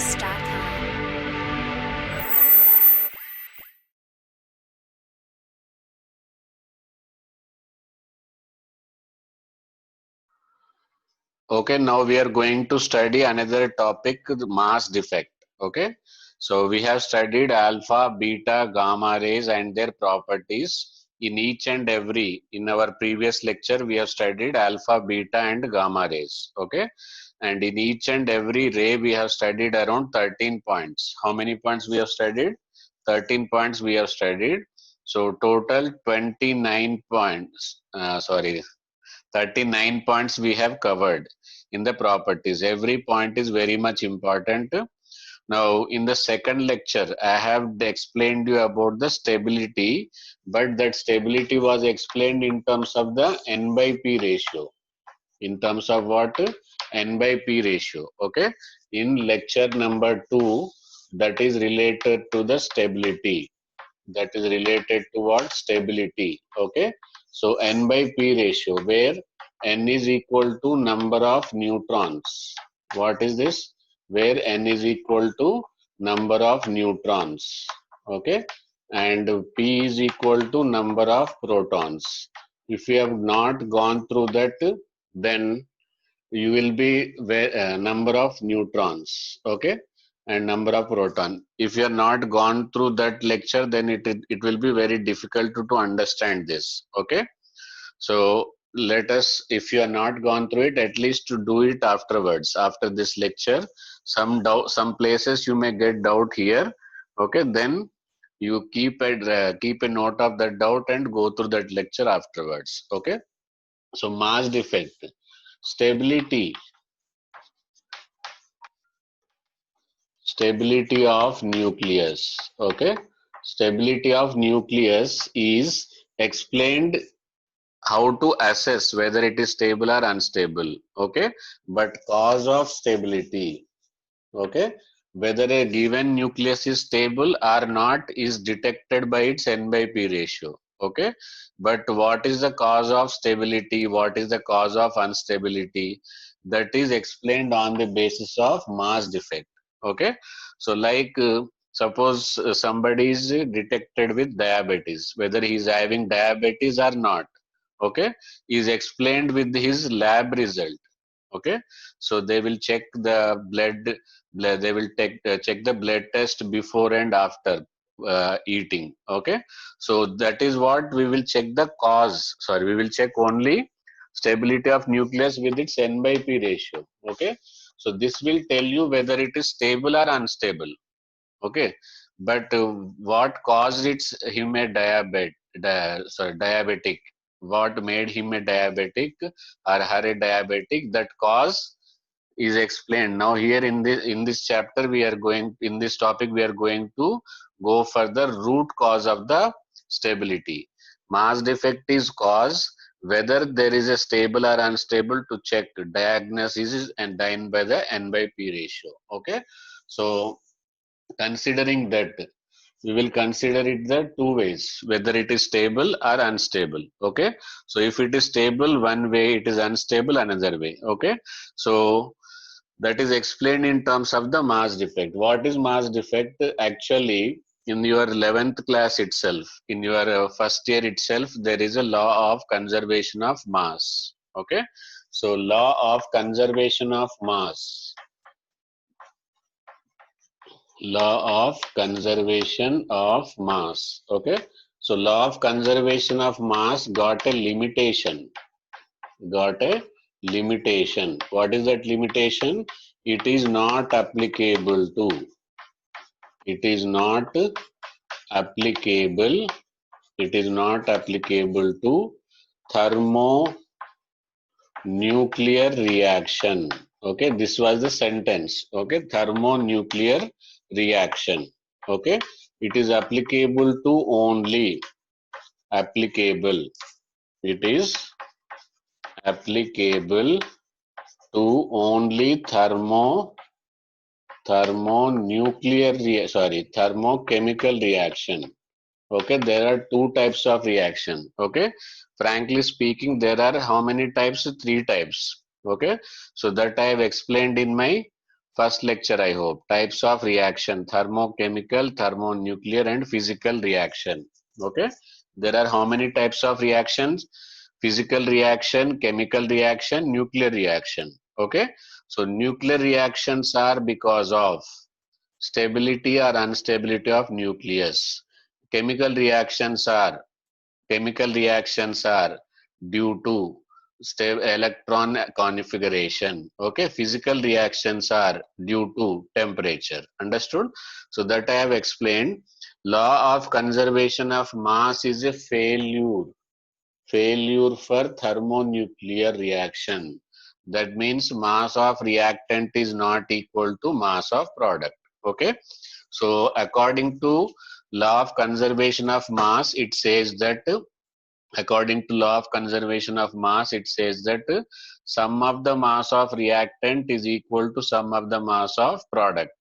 StudyHouse.com. Okay, now we are going to study another topic, the mass defect. Okay, so we have studied alpha, beta, gamma rays and their properties. In each and every, in our previous lecture, we have studied alpha, beta and gamma rays. Okay, and in each and every ray, we have studied around 13 points. How many points we have studied? 13 points we have studied. So total 29 points. Sorry, 39 points we have covered in the properties. Every point is very much important. Now, in the second lecture, I have explained you about the stability, but that stability was explained in terms of the N by P ratio. In terms of what? N by P ratio. Okay. In lecture number 2, that is related to the stability. That is related to what? Stability. Okay. So N by P ratio, where N is equal to number of neutrons. What is this? Where N is equal to number of neutrons. Okay. And P is equal to number of protons. If you have not gone through that, then you will be number of neutrons. Okay, and number of proton. If you are not gone through that lecture, then it will be very difficult to understand this. Okay, so let us, if you are not gone through it, at least to do it afterwards. After this lecture, some doubt, some places you may get doubt here. Okay, then you keep a note of that doubt and go through that lecture afterwards. Okay, so mass defect, stability. Stability of nucleus. Okay, stability of nucleus is explained how to assess whether it is stable or unstable. Okay, but cause of stability. Okay, whether a given nucleus is stable or not is detected by its N by P ratio. Okay, but what is the cause of stability, what is the cause of instability, that is explained on the basis of mass defect. Okay, so like suppose somebody is detected with diabetes, whether he is having diabetes or not. Okay, is explained with his lab result. Okay, so they will check the they will check the blood test before and after eating. Okay, so that is what we will check the cause. Sorry, we will check only stability of nucleus with its N by P ratio. Okay, so this will tell you whether it is stable or unstable. Okay, but what caused its him a diabetic, what made him a diabetic or her a diabetic, that cause is explained. Now here in this chapter, we are going, in this topic we are going to go for the root cause of the stability. Mass defect is cause, whether there is a stable or unstable, to check diagnosis and done by the N by P ratio. Okay, so considering that, we will consider it the two ways, whether it is stable or unstable. Okay, so if it is stable one way, it is unstable another way. Okay, so that is explained in terms of the mass defect. What is mass defect? Actually, in your 11th class itself, in your first year itself, there is a law of conservation of mass. Okay, so law of conservation of mass, law of conservation of mass. Okay, so law of conservation of mass got a limitation, got a limitation. What is that limitation? It is not applicable to, it is not applicable, it is not applicable to thermonuclear reaction. Okay, this was the sentence. Okay, thermonuclear reaction. Okay, it is applicable to only, applicable, it is applicable to only thermochemical reaction. Okay, there are two types of reaction. Okay, frankly speaking, there are how many types? Three types. Okay, so that I have explained in my First lecture, I hope. Types of reaction: thermochemical, thermonuclear, and physical reaction. Okay. There are how many types of reactions? Physical reaction, chemical reaction, nuclear reaction. Okay. So nuclear reactions are because of stability or instability of nucleus. Chemical reactions are Chemical reactions are due to electron configuration. Okay, physical reactions are due to temperature. Understood? So that I have explained. Law of conservation of mass is a failure for thermonuclear reaction. That means mass of reactant is not equal to mass of product. Okay, so according to law of conservation of mass, it says that according to law of conservation of mass, it says that sum of the mass of reactant is equal to sum of the mass of product.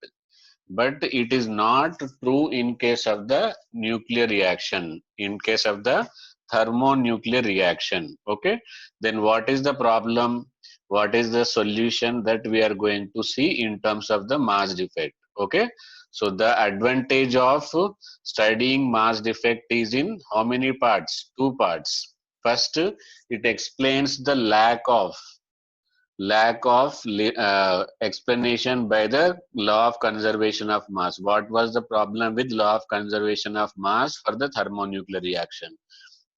But it is not true in case of the nuclear reaction, in case of the thermonuclear reaction. Okay, then what is the problem? What is the solution that we are going to see in terms of the mass defect? Okay, so the advantage of studying mass defect is in how many parts? Two parts. First, it explains the lack of explanation by the law of conservation of mass. What was the problem with law of conservation of mass for the thermonuclear reaction?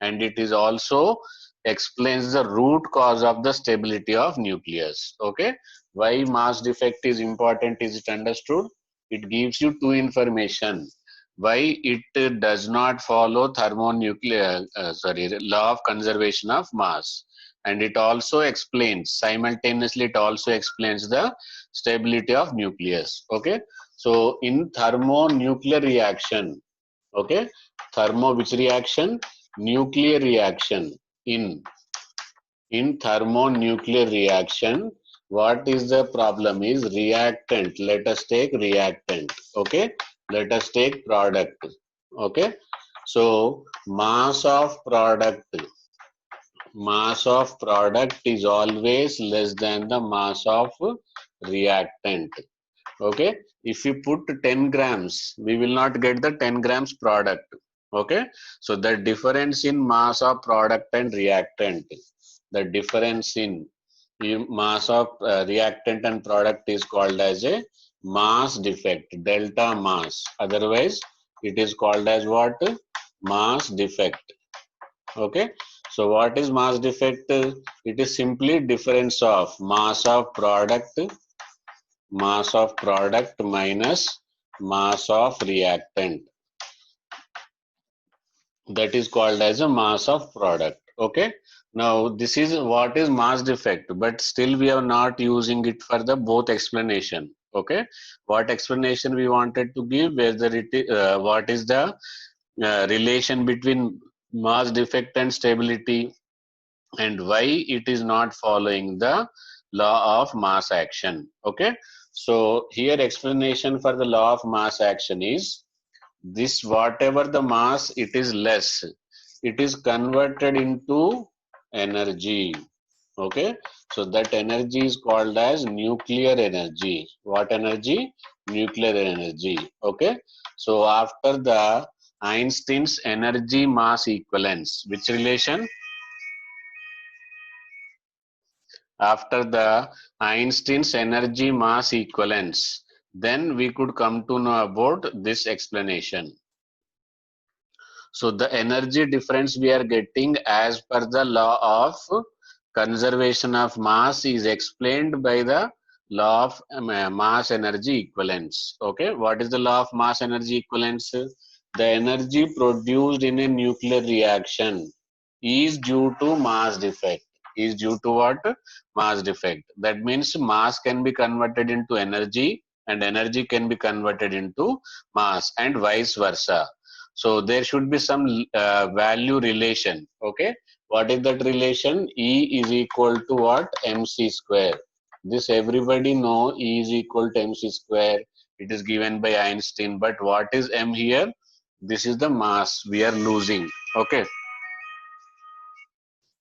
And it is also explains the root cause of the stability of nucleus. Okay, why mass defect is important? Is it understood? It gives you two information: why it does not follow law of conservation of mass, and it also explains simultaneously, it also explains the stability of nucleus. Okay, so in thermonuclear reaction, okay, which reaction? Nuclear reaction. In thermonuclear reaction, what is the problem is reactant. Let us take reactant. Okay, let us take product. Okay, so mass of product is always less than the mass of reactant. Okay, if you put 10 grams, we will not get the 10 grams product. Okay, so the difference in mass of product and reactant, the difference in mass of reactant and product is called as a mass defect, delta mass. Otherwise it is called as what? Mass defect. Okay, so what is mass defect? It is simply difference of mass of product minus mass of reactant. That is called as a mass of product. Okay, now this is what is mass defect, but still we are not using it for the both explanation. Okay, what explanation we wanted to give, whether it is, what is the relation between mass defect and stability, and why it is not following the law of mass action. Okay, so here explanation for the law of mass action is this: whatever the mass it is less, it is converted into energy. Okay, so that energy is called as nuclear energy. What energy? Nuclear energy. Okay, so after the Einstein's energy mass equivalence, which relation? After the Einstein's energy mass equivalence, then we could come to know about this explanation. So the energy difference we are getting as per the law of conservation of mass is explained by the law of mass energy equivalence. Okay, what is the law of mass energy equivalence? The energy produced in a nuclear reaction is due to mass defect. Is due to what? Mass defect. That means mass can be converted into energy and energy can be converted into mass and vice versa. So there should be some value relation. Okay, what is that relation? E is equal to what? Mc square. This everybody know. E is equal to mc square. It is given by Einstein. But what is m here? This is the mass we are losing. Okay,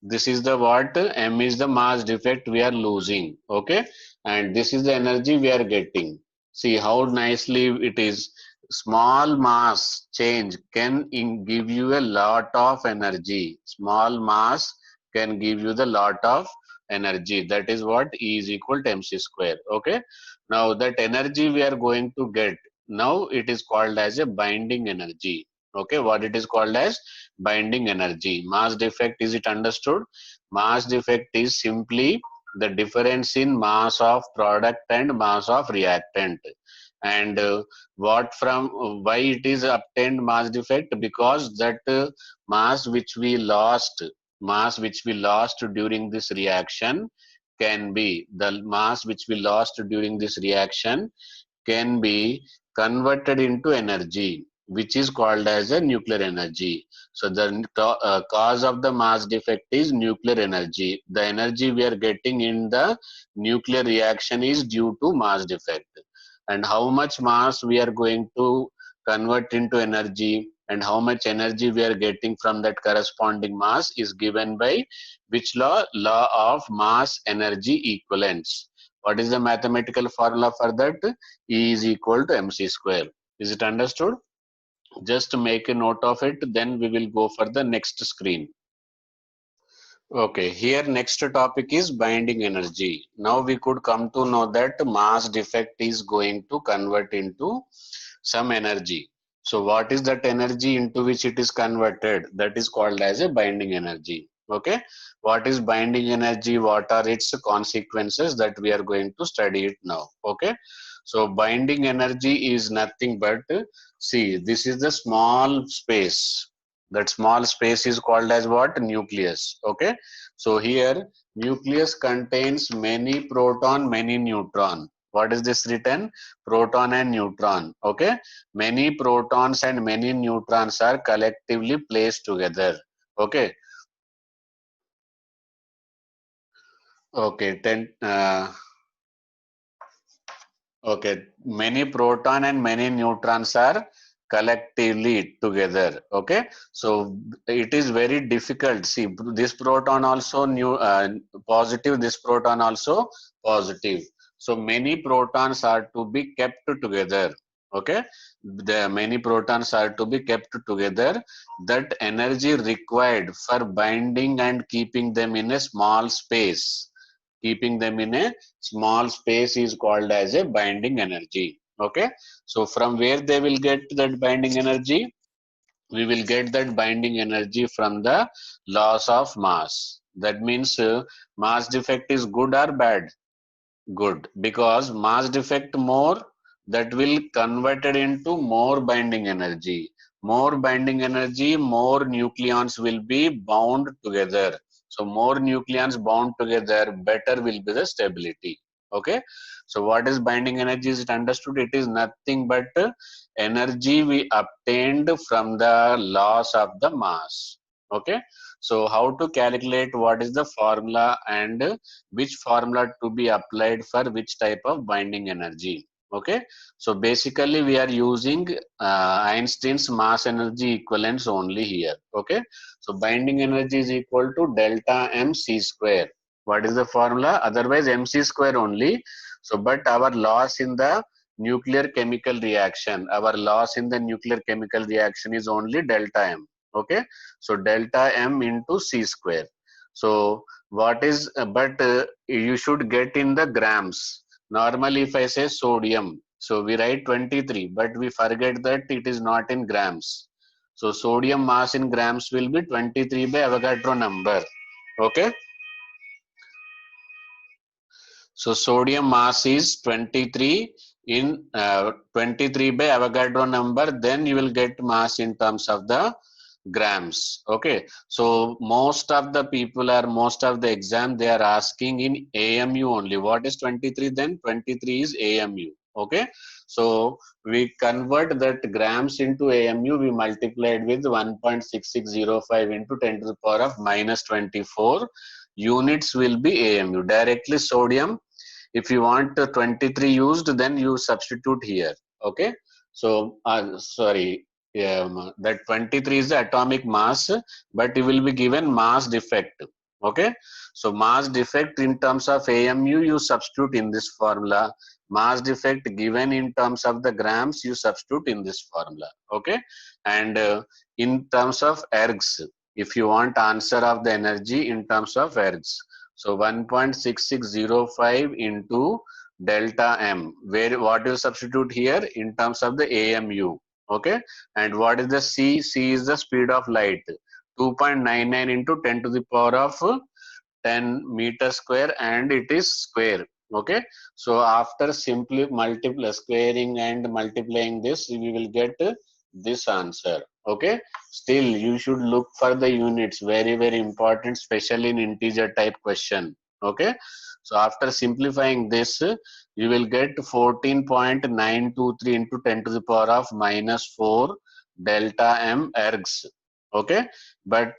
This is the what? M is the mass defect we are losing. Okay. And this is the energy we are getting. See how nicely it is. Small mass change can give you a lot of energy. Small mass can give you the lot of energy. That is what E is equal to mc square. Okay. Now that energy we are going to get, now it is called as a binding energy. Okay. What it is called as? Binding energy. Mass defect, is it understood? Mass defect is simply the difference in mass of product and mass of reactant. And what from why it is obtained mass defect? Because that mass which we lost during this reaction can be the mass which we lost during this reaction can be converted into energy, which is called as a nuclear energy. So the cause of the mass defect is nuclear energy. The energy we are getting in the nuclear reaction is due to mass defect. And how much mass we are going to convert into energy and how much energy we are getting from that corresponding mass is given by which law? Law of mass energy equivalence. What is the mathematical formula for that? E is equal to mc square. Is it understood? Just make a note of it, then we will go for the next screen. Okay, here next topic is binding energy. Now we could come to know that mass defect is going to convert into some energy. So what is that energy into which it is converted? That is called as a binding energy. Okay, what is binding energy? What are its consequences? That we are going to study it now. Okay, so binding energy is nothing but, see, this is the small space. That small space is called as what? Nucleus. Okay, so here nucleus contains many proton, many neutron. What is this written? Proton and neutron. Okay, many protons and many neutrons are collectively placed together. Okay, okay, okay, many proton and many neutrons are collectively together. Okay, so it is very difficult. See, this proton also positive, this proton also positive. So many protons are to be kept together. Okay, the many protons are to be kept together. That energy required for binding and keeping them in a small space, keeping them in a small space is called as a binding energy. Okay, so from where they will get that binding energy? We will get that binding energy from the loss of mass. That means mass defect is good or bad? Good, because mass defect more, that will converted into more binding energy. More binding energy, more nucleons will be bound together. So more nucleons bound together, better will be the stability. Okay, so what is binding energy? Is it understood? It is nothing but energy we obtained from the loss of the mass. Okay, so how to calculate? What is the formula and which formula to be applied for which type of binding energy? Okay, so basically we are using Einstein's mass energy equivalence only here. Okay, so binding energy is equal to delta mc square. What is the formula? Otherwise mc square only. So but our loss in the nuclear chemical reaction, our loss in the nuclear chemical reaction is only delta m. Okay, so delta m into c square. So what is but you should get in the grams. Normally if I say sodium, so we write 23, but we forget that it is not in grams. So sodium mass in grams will be 23 by Avogadro number. Okay, so sodium mass is 23 in 23 by Avogadro number, then you will get mass in terms of the grams. Okay, so most of the people are, most of the exam they are asking in AMU only. What is 23? Then 23 is AMU. Okay, so we convert that grams into AMU, we multiplied with 1.6605 into 10 to the power of minus 24 units will be AMU. Directly sodium, if you want 23 used, then you substitute here. Okay, so sorry, that 23 is the atomic mass, but you will be given mass defect. Okay, so mass defect in terms of AMU, you substitute in this formula. Mass defect given in terms of the grams, you substitute in this formula. Okay, and in terms of ergs, if you want answer of the energy in terms of ergs, so 1.6605 into delta M, where what you substitute here in terms of the AMU. Okay, and what is the C? C is the speed of light. 2.99 into 10 to the power of 10 meter square, and it is square. Okay, so after simply squaring and multiplying this, we will get this answer. Okay, still you should look for the units, very important, especially in integer type question. Okay, so after simplifying this, you will get 14.923 into 10 to the power of -4 delta M ergs. Okay, but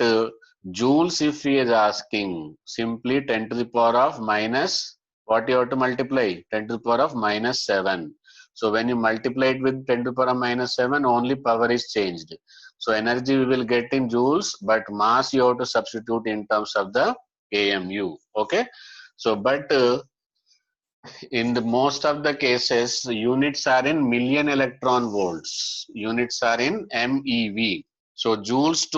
joules, if he is asking, simply 10 to the power of minus, what you have to multiply? 10 to the power of -7. So when you multiply it with 10 to the power of -7, only power is changed. So energy we will get in joules, but mass you have to substitute in terms of the AMU. Okay. So, but in the most of the cases, units are in million electron volts. Units are in MeV. So joules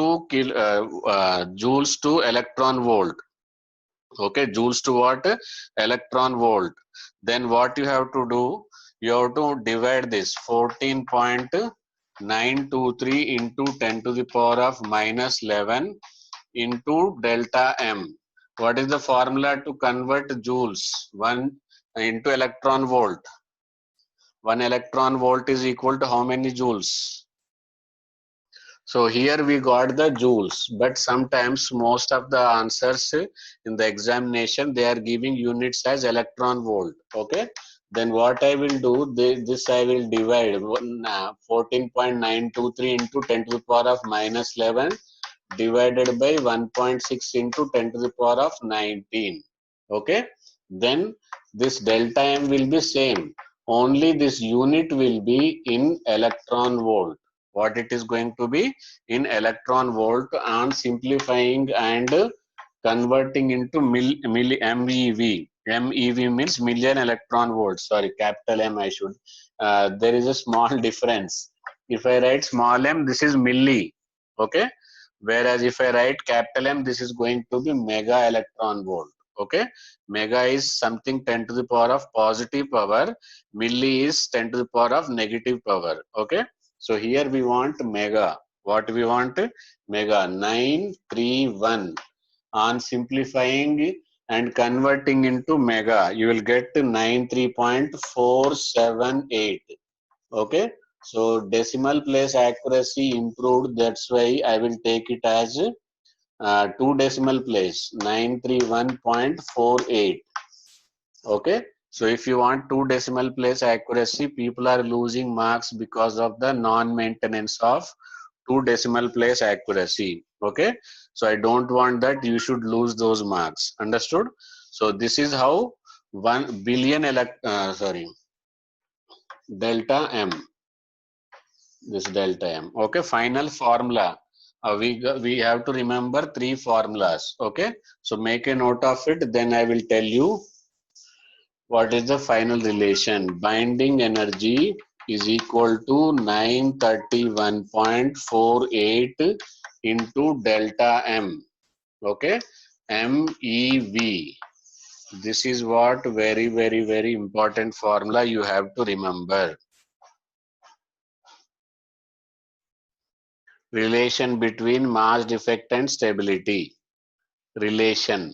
to electron volt. Okay, joules to what? Electron volt. Then what you have to do? You have to divide this 14.923 into 10 to the power of -11 into delta M. What is the formula to convert joules? 1 into electron volt. 1 electron volt is equal to how many joules? So here we got the joules, but sometimes most of the answers in the examination, they are giving units as electron volt. Okay, then what I will do, this I will divide 14.923 into 10 to the power of -11 divided by 1.6 into 10 to the power of 19. Okay, then this delta M will be same, only this unit will be in electron volt. What it is going to be in electron volt, on simplifying and converting into MeV. MeV means million electron volts. Sorry, capital M I should. There is a small difference. If I write small m, this is milli. Okay, whereas if I write capital M, this is going to be mega electron volt. Okay, mega is something 10 to the power of positive power, milli is 10 to the power of negative power. Okay, so here we want mega. What we want? Mega. 931. On simplifying and converting into mega, you will get 93.478. Okay, so decimal place accuracy improved, that's why I will take it as 2 decimal place, 931.48. Okay, so if you want 2 decimal place accuracy, people are losing marks because of the non-maintenance of 2 decimal place accuracy. Okay, so I don't want that, you should lose those marks. Understood? So this is how 1 billion delta M, this delta M. Okay, final formula. We have to remember 3 formulas. Okay, so make a note of it, then I will tell you what is the final relation. Binding energy is equal to 931.48 into delta M. Okay, MeV. This is what very important formula you have to remember. Relation between mass defect and stability. Relation.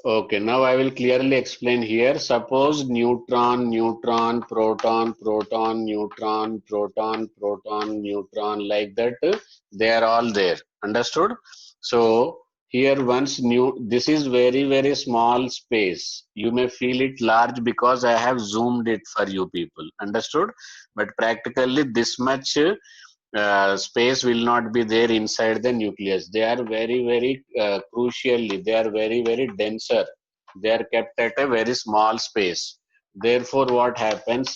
Okay, now I will clearly explain here. Suppose neutron, neutron, proton, proton, neutron, proton, proton, neutron, like that, they are all there. Understood? So here once this is very small space. You may feel it large because I have zoomed it for you people. Understood? But practically this much space will not be there inside the nucleus. They are very crucially, they are very denser. They are kept at a very small space. Therefore, what happens?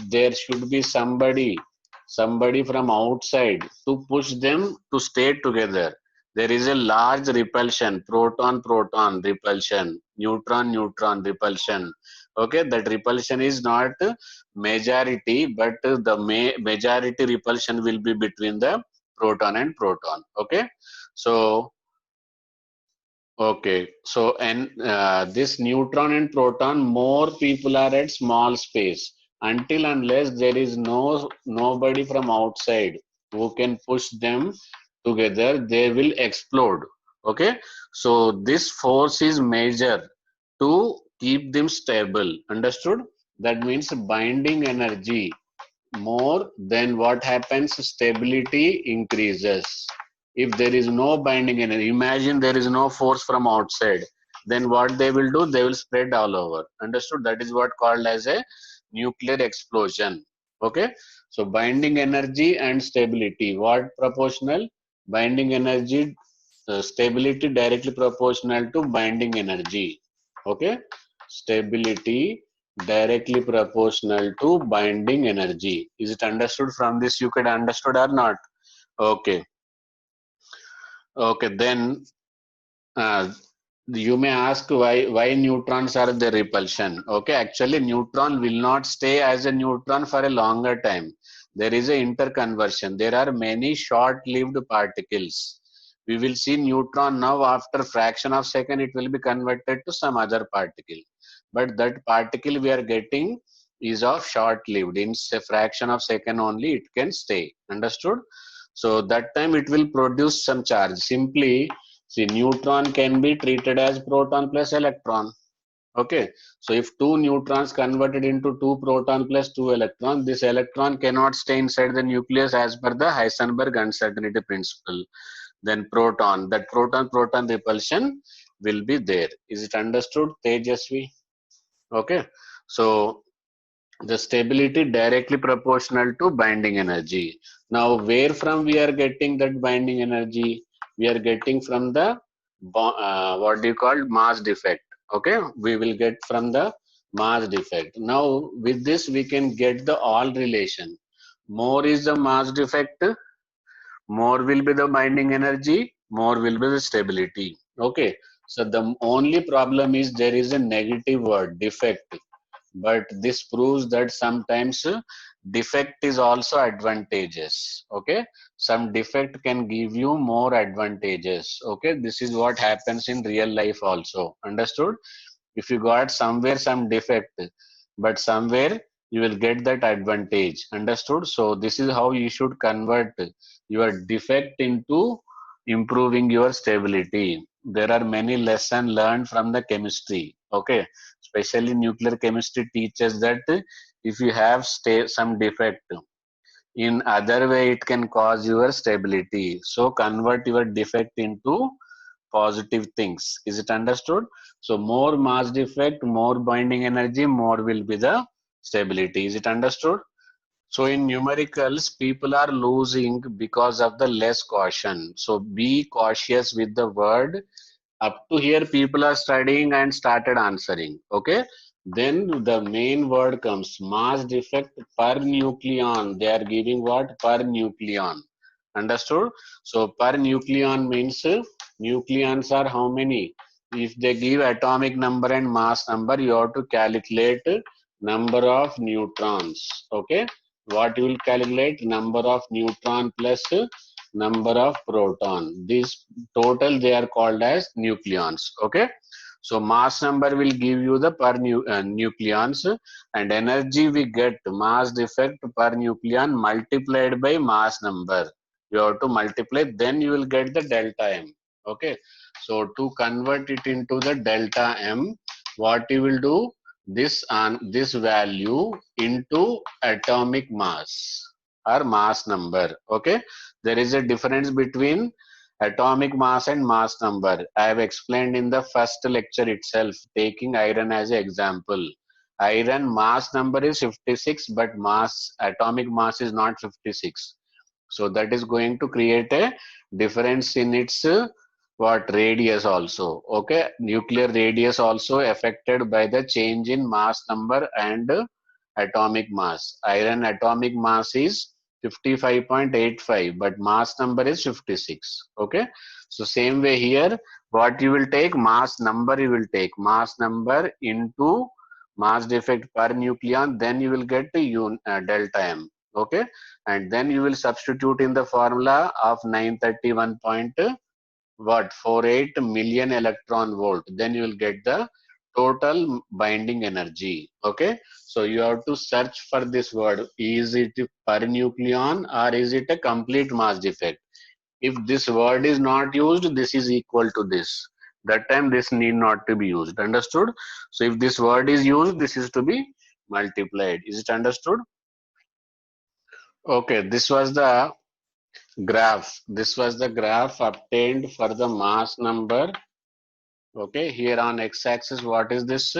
There should be somebody from outside to push them to stay together. there is a large repulsion, proton-proton repulsion, neutron-neutron repulsion. Okay, that repulsion is not majority, but the majority repulsion will be between the proton and proton. Okay, so okay, so and this neutron and proton, more people are at small space until unless there is nobody from outside who can push them together, they will explode. Okay, so this force is major to keep them stable. Understood? That means binding energy more, then what happens? Stability increases. If there is no binding energy, imagine there is no force from outside, then what they will do? They will spread all over. Understood? That is what called as a nuclear explosion. Okay, so binding energy and stability, what proportional? Binding energy, stability directly proportional to binding energy. Okay, stability directly proportional to binding energy. Is it understood? From this you could understood or not? Okay, okay, then uh, you may ask why neutrons are the repulsion. Okay, actually neutron will not stay as a neutron for a longer time. There is a interconversion. There are many short-lived particles. We will see neutron now, after fraction of second it will be converted to some other particle. But that particle we are getting is of short-lived. In a fraction of second only it can stay. Understood? So that time it will produce some charge. Simply, see, neutron can be treated as proton plus electron. Okay, so if two neutrons converted into two proton plus two electron, this electron cannot stay inside the nucleus as per the Heisenberg uncertainty principle. Then proton, that proton-proton repulsion will be there. Is it understood, Tejasvi? Okay, so the stability directly proportional to binding energy. Now, where from we are getting that binding energy? We are getting from the what do you call mass defect. Okay, we will get from the mass defect. Now, with this we can get the all relation. More is the mass defect, more will be the binding energy, more will be the stability. Okay, so the only problem is there is a negative word, defect, but this proves that sometimes defect is also advantageous. Okay, some defect can give you more advantages. Okay, this is what happens in real life also. Understood? If you got somewhere some defect, but somewhere you will get that advantage. Understood? So this is how you should convert your defect into improving your stability. There are many lessons learned from the chemistry. Okay, especially nuclear chemistry teaches that if you have some defect, in other way it can cause your stability. So convert your defect into positive things. Is it understood? So more mass defect, more binding energy, more will be the stability. Is it understood? So in numericals, people are losing because of the less caution. So be cautious with the word. Up to here, people are studying and started answering. Okay. Then the main word comes mass defect per nucleon. They are giving what? Per nucleon. Understood? So per nucleon means nucleons are how many? If they give atomic number and mass number, you have to calculate number of neutrons. Okay. What you will calculate? Number of neutron plus number of proton. This total they are called as nucleons. Okay, so mass number will give you the per nucleons, and energy we get mass defect per nucleon multiplied by mass number. You have to multiply, then you will get the delta m. Okay, so to convert it into the delta m, what you will do? This and this value into atomic mass or mass number. Okay, there is a difference between atomic mass and mass number. I have explained in the first lecture itself, taking iron as an example. Iron mass number is 56, but atomic mass is not 56. So that is going to create a difference in its what radius also. Okay, nuclear radius also affected by the change in mass number and atomic mass. Iron atomic mass is 55.85, but mass number is 56. Okay, So same way here, what you will take, mass number you will take, mass number into mass defect per nucleon, then you will get delta M. Okay, and then you will substitute in the formula of 931 point what 48 million electron volt, then you will get the total binding energy. Okay, so you have to search for this word, is it per nucleon or is it a complete mass defect? If this word is not used, this is equal to this, that time this need not to be used. Understood? So if this word is used, this is to be multiplied. Is it understood? Okay, this was the graph. This was the graph obtained for the mass number. Okay, here on x-axis, what is this?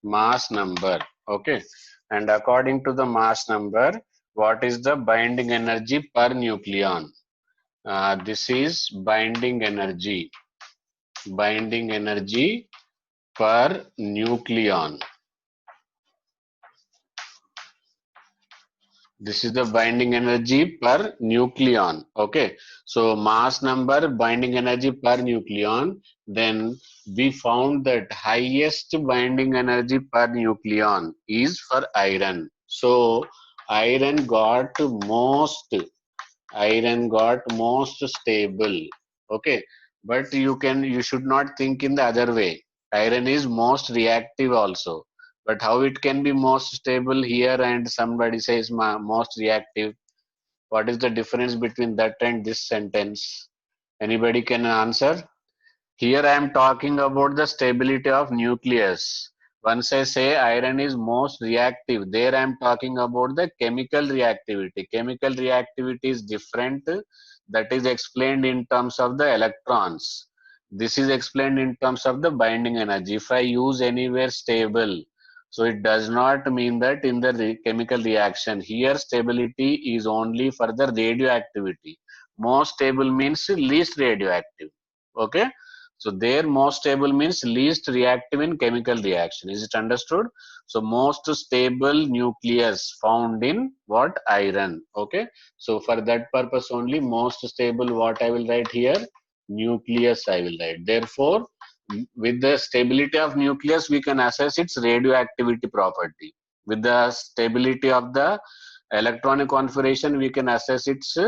Mass number. Okay, and according to the mass number, what is the binding energy per nucleon? This is binding energy per nucleon. This is the binding energy per nucleon. Okay, so mass number, binding energy per nucleon. Then we found that highest binding energy per nucleon is for iron. So iron got most stable. Okay, but you should not think in the other way. Iron is most reactive also, but how it can be most stable here and somebody says most reactive? What is the difference between that and this sentence? Anybody can answer? Here I am talking about the stability of nucleus. Once I say iron is most reactive, there I am talking about the chemical reactivity. Chemical reactivity is different. That is explained in terms of the electrons. This is explained in terms of the binding energy. If I use anywhere stable, so it does not mean that in the chemical reaction. Here stability is only for the radioactivity. Most stable means least radioactive. Okay, so there most stable means least reactive in chemical reaction. Is it understood? So most stable nucleus found in what? Iron. Okay. So for that purpose only most stable, what I will write here? Nucleus I will write. Therefore, with the stability of nucleus, we can assess its radioactivity property. With the stability of the electronic configuration, we can assess its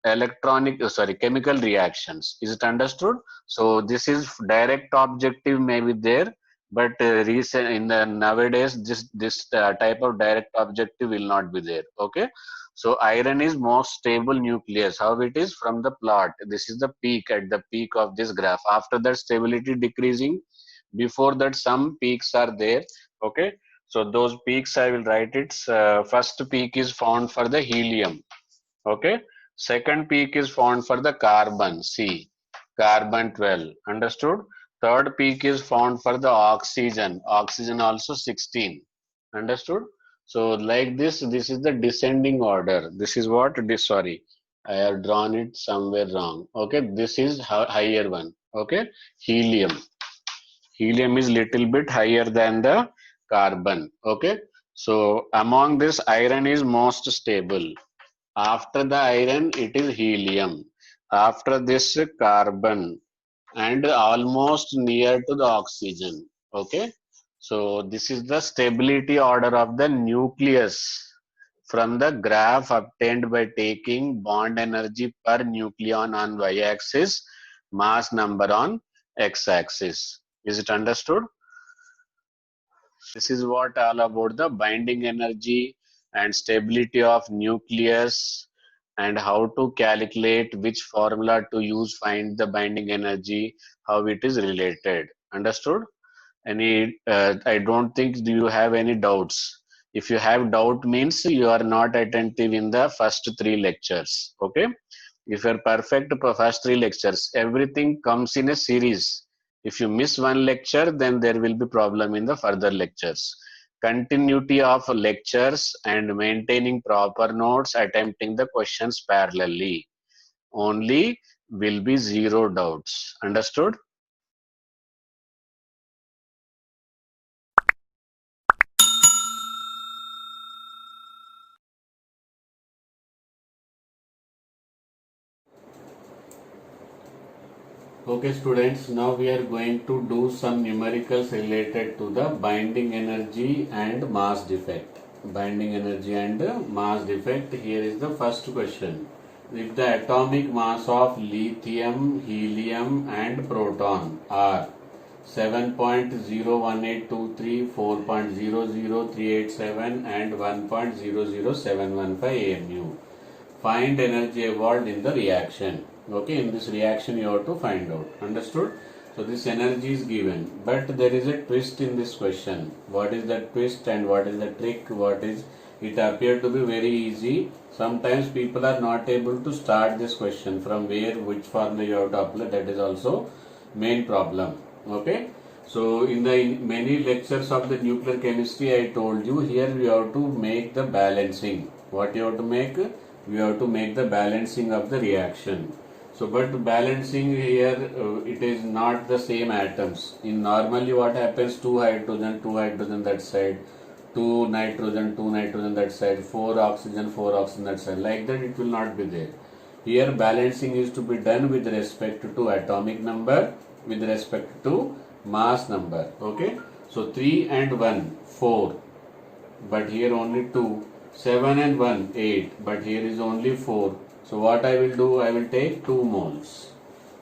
chemical reactions. Is it understood? So this is direct objective may be there, but recent in the nowadays this type of direct objective will not be there. Okay, so iron is most stable nucleus. How it is? From the plot, this is the peak, at the peak of this graph. After that stability decreasing, before that some peaks are there. Okay, so those peaks I will write it. First peak is found for the helium. Okay, second peak is found for the carbon, C, carbon 12. Understood? Third peak is found for the oxygen, oxygen also 16. Understood? So like this is the descending order. This is what this, sorry, I have drawn it somewhere wrong. Okay, this is higher one. Okay, helium. Helium is little bit higher than the carbon. Okay, so among this, iron is most stable. After the iron, it is helium. After this, carbon, and almost near to the oxygen. Okay. So this is the stability order of the nucleus from the graph obtained by taking bond energy per nucleon on y-axis, mass number on x-axis. Is it understood? This is what all about the binding energy and stability of nucleus and how to calculate which formula to use, find the binding energy, how it is related. Understood? Any I don't think do you have any doubts. If you have doubt means you are not attentive in the first three lectures. Okay, if you're perfect for first three lectures, everything comes in a series. If you miss one lecture, then there will be problem in the further lectures. Continuity of lectures and maintaining proper notes, attempting the questions parallelly, only will be zero doubts. Understood? Okay students, now we are going to do some numericals related to the binding energy and mass defect. Binding energy and mass defect. Here is the first question. If the atomic mass of lithium, helium and proton are 7.01823, 4.00387 and 1.00715 AMU. Find energy evolved in the reaction. Okay, in this reaction you have to find out. Understood? So this energy is given, but there is a twist in this question. What is the twist and what is the trick? What is it? Appeared to be very easy. Sometimes people are not able to start this question from where, which formula you have to apply. That is also main problem. Okay. So in many lectures of the nuclear chemistry, I told you here we have to make the balancing. What you have to make? We have to make the balancing of the reaction. So but balancing here, it is not the same atoms. In normally what happens, 2 hydrogen that side, 2 nitrogen that side, 4 oxygen that side. Like that it will not be there. Here balancing is to be done with respect to atomic number, with respect to mass number. Okay. So 3 and 1, 4. But here only 2. 7 and 1, 8. But here is only 4. So what I will do, I will take 2 moles.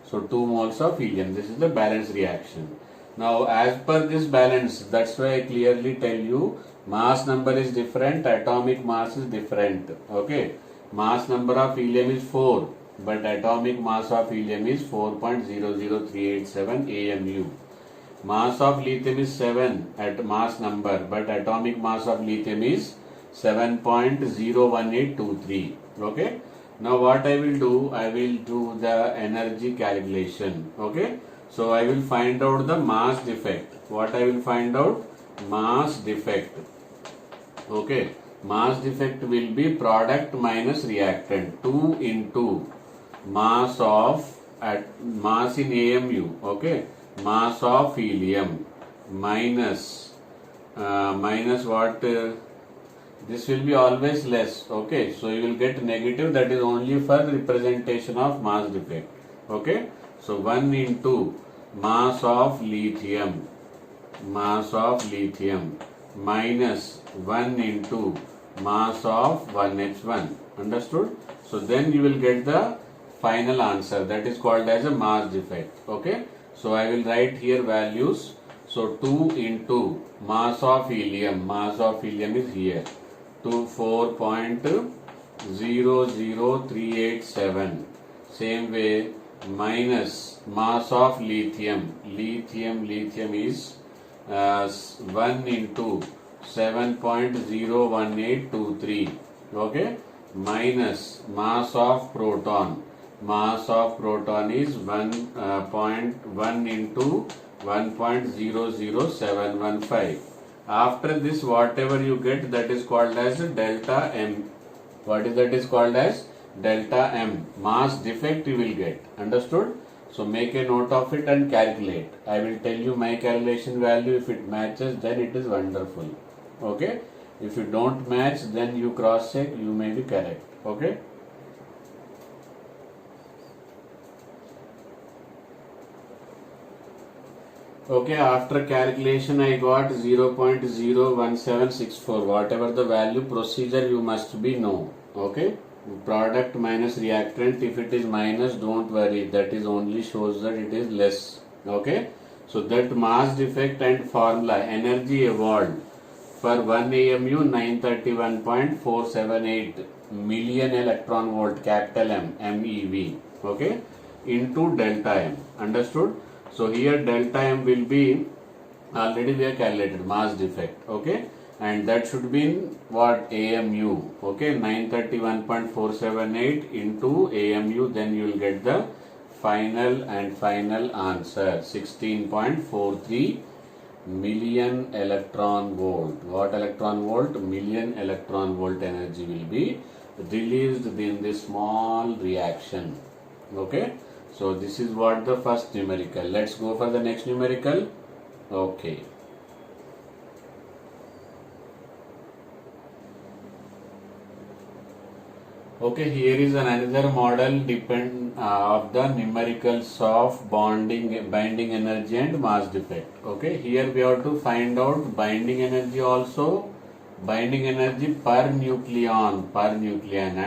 So 2 moles of helium. This is the balance reaction. Now as per this balance, that's why I clearly tell you mass number is different, atomic mass is different. Okay. Mass number of helium is 4, but atomic mass of helium is 4.00387 AMU. Mass of lithium is 7 at mass number, but atomic mass of lithium is 7.01823. Okay. Now what I will do, I will do the energy calculation. Okay. So I will find out the mass defect. What I will find out? Mass defect. Okay. Mass defect will be product minus reactant. 2 into mass of mass in AMU. Okay. Mass of helium minus what? This will be always less. Okay. So you will get negative. That is only for representation of mass defect. Okay. So 1 into mass of lithium minus 1 into mass of 1H1. Understood? So then you will get the final answer. That is called as a mass defect. Okay. So I will write here values. So 2 into mass of helium is here. To 4.00387. Same way, minus mass of lithium is 1 into 7.01823. Okay. Minus mass of proton is 1.1 into 1.00715. After this, whatever you get, that is called as delta M. What is that is called as? Delta M. Mass defect you will get. Understood? So make a note of it and calculate. I will tell you my calculation value. If it matches, then it is wonderful. Okay? If you don't match, then you cross check, you may be correct. Okay? Okay, after calculation I got 0.01764. Whatever the value, procedure you must be know. Okay, product minus reactant. If it is minus, don't worry, that is only shows that it is less. Okay, so that mass defect and formula, energy evolved for 1 AMU 931.478 million electron volt, capital M, MeV. Okay, into delta M. Understood? So here delta M will be, already we have calculated mass defect. Okay, and that should be in what? AMU. Okay, 931.478 into AMU, then you will get the final answer, 16.43 million electron volt. What electron volt? Million electron volt energy will be released in this small reaction. Okay. So this is what the first numerical. Let's go for the next numerical. Okay. Okay, here is another model of the numericals of binding energy and mass defect. Okay, here we have to find out binding energy also, binding energy per nucleon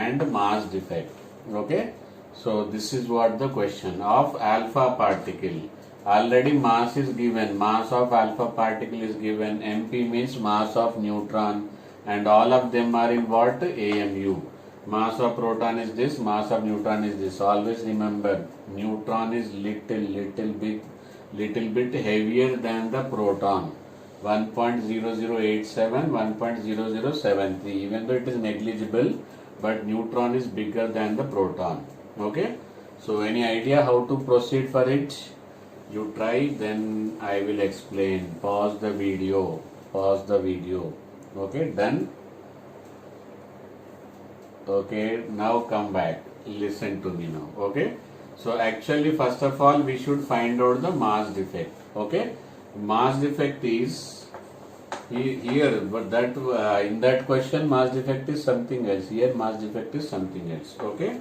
and mass defect. Okay, so this is what the question of alpha particle. Already mass is given, mass of alpha particle is given, MP means mass of neutron, and all of them are in what? AMU. Mass of proton is this, mass of neutron is this. Always remember, neutron is little bit heavier than the proton. 1.0087, 1.0073. Even though it is negligible, but neutron is bigger than the proton. Okay. So any idea how to proceed for it? You try, then I will explain. Pause the video. Pause the video. Okay, done. Okay, now come back. Listen to me now. Okay, so actually, first of all, we should find out the mass defect. Okay, mass defect is here, but that in that question, mass defect is something else. Here, mass defect is something else. Okay,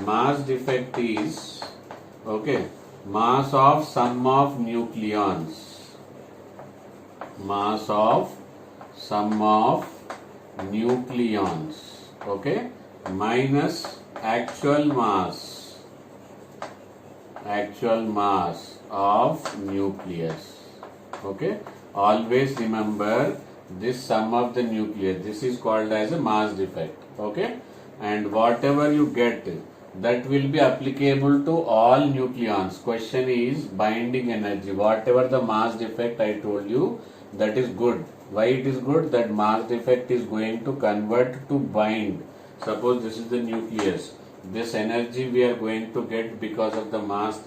mass defect is okay. Mass of sum of nucleons. Mass of sum of nucleons. Okay, minus actual mass of nucleus. Okay, always remember this sum of the nucleus. This is called as a mass defect. Okay, and whatever you get, that will be applicable to all nucleons. Question is binding energy. Whatever the mass defect I told you, that is good. Why it is good? That mass defect is going to convert to bind. Suppose this is the nucleus. This energy we are going to get because of the mass,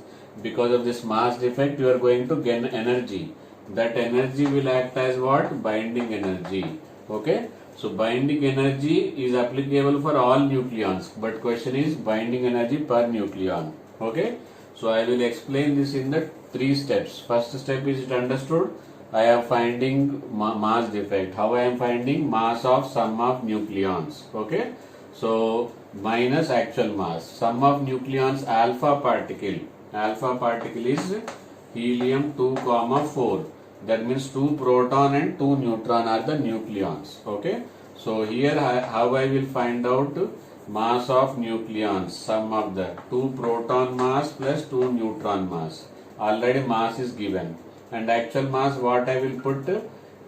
because of this mass defect, you are going to gain energy. That energy will act as what? Binding energy. Okay. So binding energy is applicable for all nucleons, but question is binding energy per nucleon. Okay. So I will explain this in the 3 steps. First step is it understood? I am finding mass defect. How I am finding? Mass of sum of nucleons. Okay. So minus actual mass. Sum of nucleons alpha particle. Alpha particle is helium 2, 4. That means 2 proton and 2 neutron are the nucleons. Okay. So here how I will find out mass of nucleons. Sum of the 2 proton mass plus 2 neutron mass. Already mass is given. And actual mass, what I will put?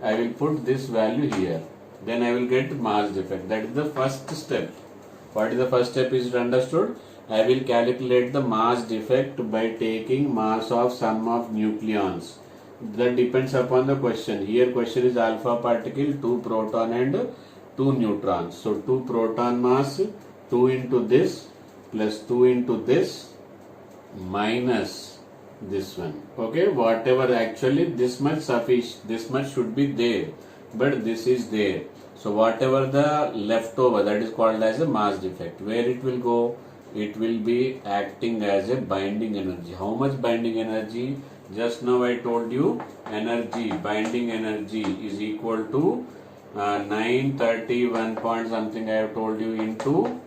I will put this value here. Then I will get mass defect. That is the first step. What is the first step? Is it understood? I will calculate the mass defect by taking mass of sum of nucleons. That depends upon the question. Here question is alpha particle, 2 proton and 2 neutrons. So 2 proton mass, 2 into this plus 2 into this minus this one. Okay, whatever actually this much sufficient, this much should be there, but this is there. So whatever the leftover, that is called as a mass defect. Where it will go? It will be acting as a binding energy. How much binding energy? Just now I told you energy, binding energy is equal to 931 point something I have told you into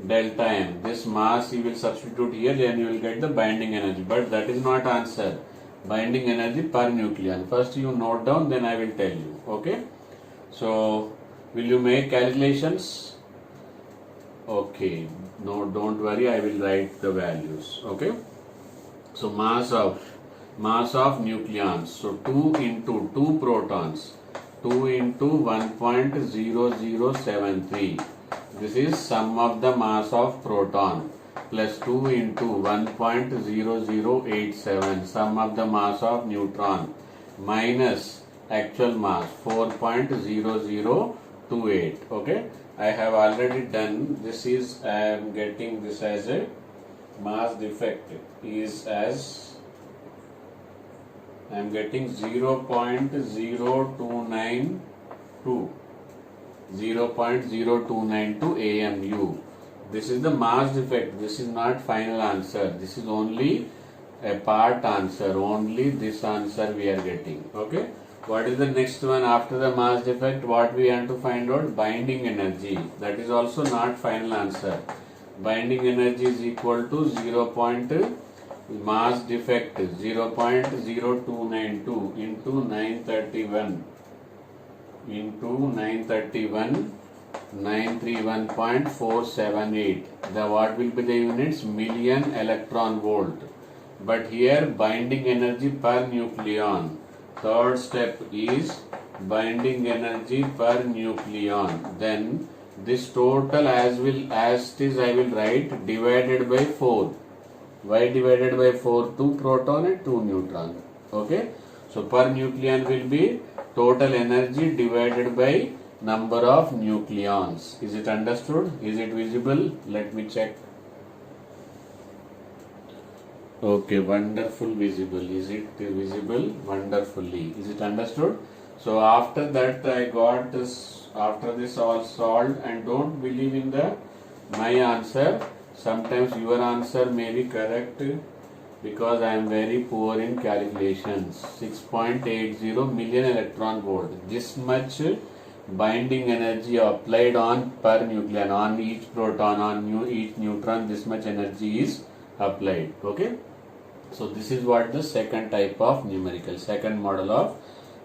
delta M. This mass you will substitute here, then you will get the binding energy. But that is not answer. Binding energy per nucleon. First you note down, then I will tell you. Okay. So will you make calculations? Okay. No, don't worry. I will write the values. Okay. So mass of nucleons. So 2 into 2 protons. 2 into 1.0073. This is sum of the mass of proton plus 2 into 1.0087 sum of the mass of neutron minus actual mass 4.0028. Okay, I have already done. This is I am getting this as a mass defect is as I am getting 0.0292. 0.0292 AMU. This is the mass defect. This is not final answer. This is only a part answer. Only this answer we are getting. Okay. What is the next one after the mass defect? What we want to find out? Binding energy. That is also not final answer. binding energy is equal to 0. Mass defect 0.0292 into 931 931.478. The what will be the units? Million electron volt. But here binding energy per nucleon. Third step is binding energy per nucleon. Then this total as it is I will write divided by 4. Why divided by 4? 2 proton and 2 neutron. Okay. So per nucleon will be total energy divided by number of nucleons. Is it understood? Is it visible? Let me check. Okay, wonderful visible. Is it visible? Wonderfully. Is it understood? So after that I got this, after this all solved, and don't believe in my answer. Sometimes your answer may be correct because I am very poor in calculations. 6.80 million electron volt. This much binding energy applied on per nucleon, on each proton, on each neutron, this much energy is applied. Okay. So this is what the second type of numerical, second model of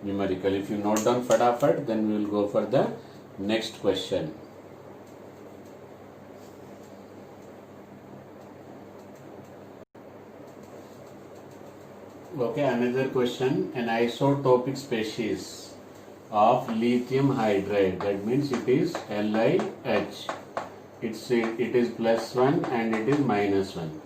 numerical. If you note down fatafat, then we will go for the next question. Okay, another question. An isotopic species of lithium hydride, that means it is LiH. It is +1 and it is -1.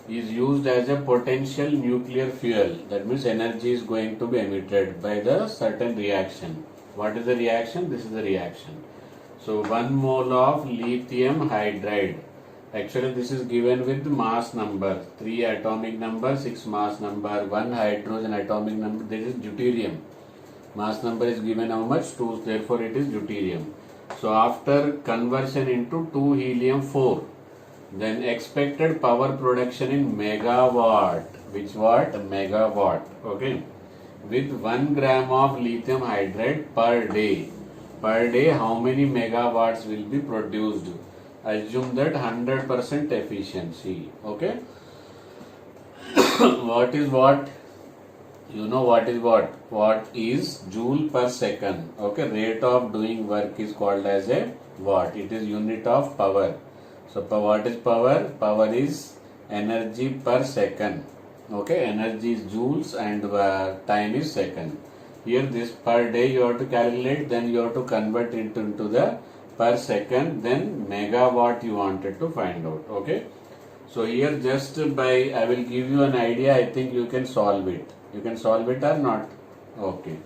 Is used as a potential nuclear fuel. That means energy is going to be emitted by the certain reaction. What is the reaction? This is the reaction. So 1 mole of lithium hydride. Actually this is given with mass number 3 atomic number, 6 mass number, 1 hydrogen atomic number. This is deuterium. Mass number is given how much? 2. Therefore it is deuterium. So after conversion into 2 helium 4, then expected power production in megawatt. Which watt? Megawatt. Okay. With 1 gram of lithium hydride per day. Per day, how many megawatts will be produced? Assume that 100% efficiency. Okay. What is what? You know what is what? What is joule per second? Okay. Rate of doing work is called as a watt. It is unit of power. So what is power? Power is energy per second. Okay, energy is joules and time is second. Here this per day you have to calculate, then you have to convert it into the per second, then megawatt you wanted to find out. Okay. So here just by I will give you an idea. I think you can solve it. You can solve it or not? Okay.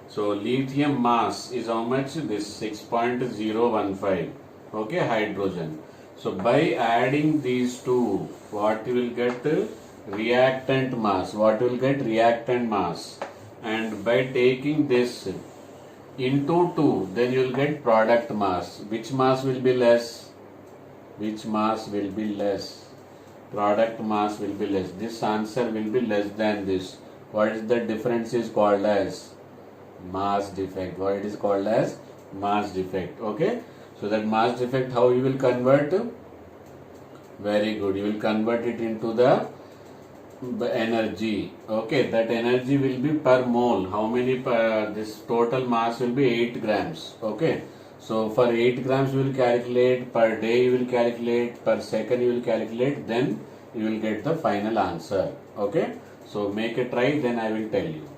So lithium mass is how much? This 6.015. Okay, hydrogen. So by adding these two, what you will get? Reactant mass. What you will get? Reactant mass. And by taking this into 2, then you will get product mass. Which mass will be less? Which mass will be less? Product mass will be less. This answer will be less than this. What is the difference is called as? Mass defect. What it is called as? Mass defect. Okay. So that mass defect, how you will convert? Very good. You will convert it into the energy. Okay, that energy will be per mole. How many this total mass will be 8 grams. Okay. So for 8 grams you will calculate, per day you will calculate, per second you will calculate, then you will get the final answer. Okay. So make a try, then I will tell you.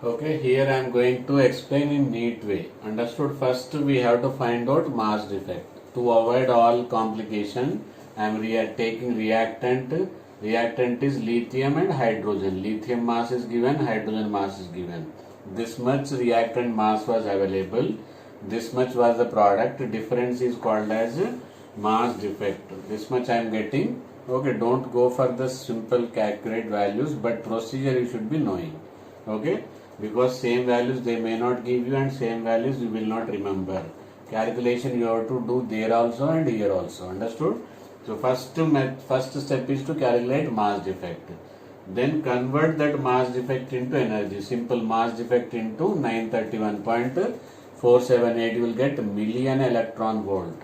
Okay, here I am going to explain in neat way. Understood? First we have to find out mass defect. To avoid all complication, I am taking reactant. Reactant is lithium and hydrogen. Lithium mass is given, hydrogen mass is given. This much reactant mass was available. This much was the product. Difference is called as mass defect. This much I am getting. Okay, don't go for the simple accurate values, but procedure you should be knowing. Okay. Because same values they may not give you and same values you will not remember. calculation you have to do there also and here also. Understood? So first step is to calculate mass defect. Then convert that mass defect into energy. Simple mass defect into 931.478. You will get million electron volt.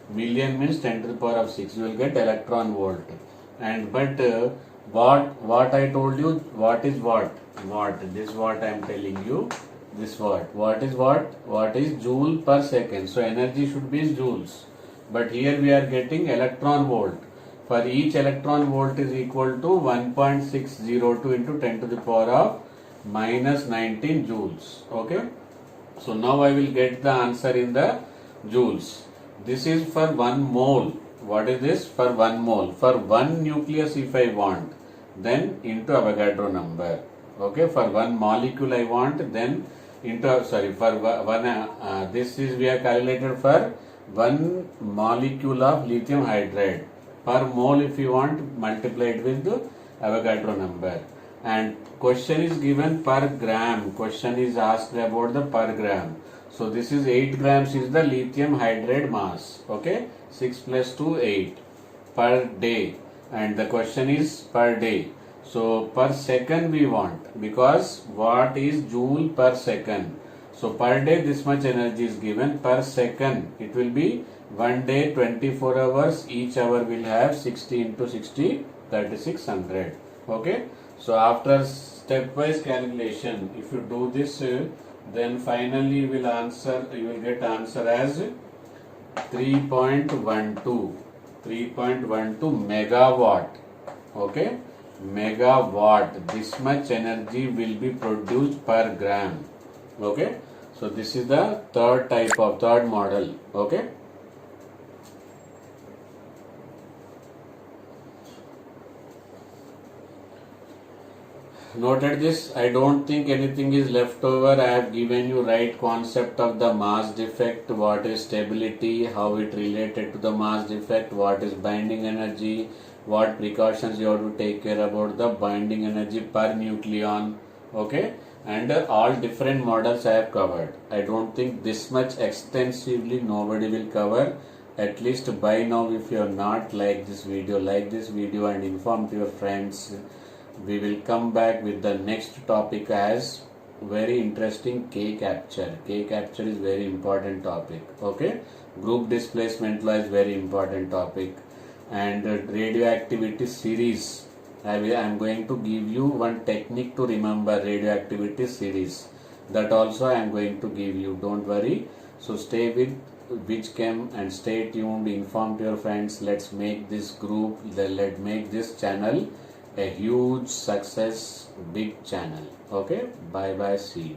Million means 10 to the power of 6. You will get electron volt. And but what I told you, what is watt? Watt. This watt I am telling you. This watt. What is watt? What is joule per second? So energy should be joules. But here we are getting electron volt. For each electron volt is equal to 1.602 into 10 to the power of minus 19 joules. Okay. So now I will get the answer in the joules. This is for 1 mole. What is this? For 1 mole. For 1 nucleus if I want, then into Avogadro number. Okay. For 1 molecule I want, then into, sorry, for one, this is we are calculated for 1 molecule of lithium hydride. Per mole if you want, multiply it with the Avogadro number. And question is given per gram. Question is asked about the per gram. So this is 8 grams is the lithium hydride mass. Okay. 6 plus 2, 8 per day. And the question is per day. So per second we want, because what is joule per second. So per day this much energy is given. Per second it will be 1 day 24 hours. Each hour will have 60 into 60, 3600. Okay. So after stepwise calculation, if you do this, then finally you will get answer as 3.12 megawatt. Okay. Megawatt. This much energy will be produced per gram. Okay. So this is the third model. Okay. Noted this. I don't think anything is left over. I have given you right concept of the mass defect, what is stability, how it related to the mass defect, what is binding energy, what precautions you have to take care about the binding energy per nucleon. Okay. And all different models I have covered. I don't think this much extensively nobody will cover. At least by now, if you have not liked this video, like this video and inform to your friends. We will come back with the next topic as very interesting K capture. K capture is very important topic. Okay. Group displacement law is very important topic. And radioactivity series. I am going to give you one technique to remember radioactivity series. That also I am going to give you. Don't worry. So stay with WhichChem and stay tuned. Inform to your friends. Let's make this group. Let's make this channel a huge success, big channel. Okay. Bye bye. See you.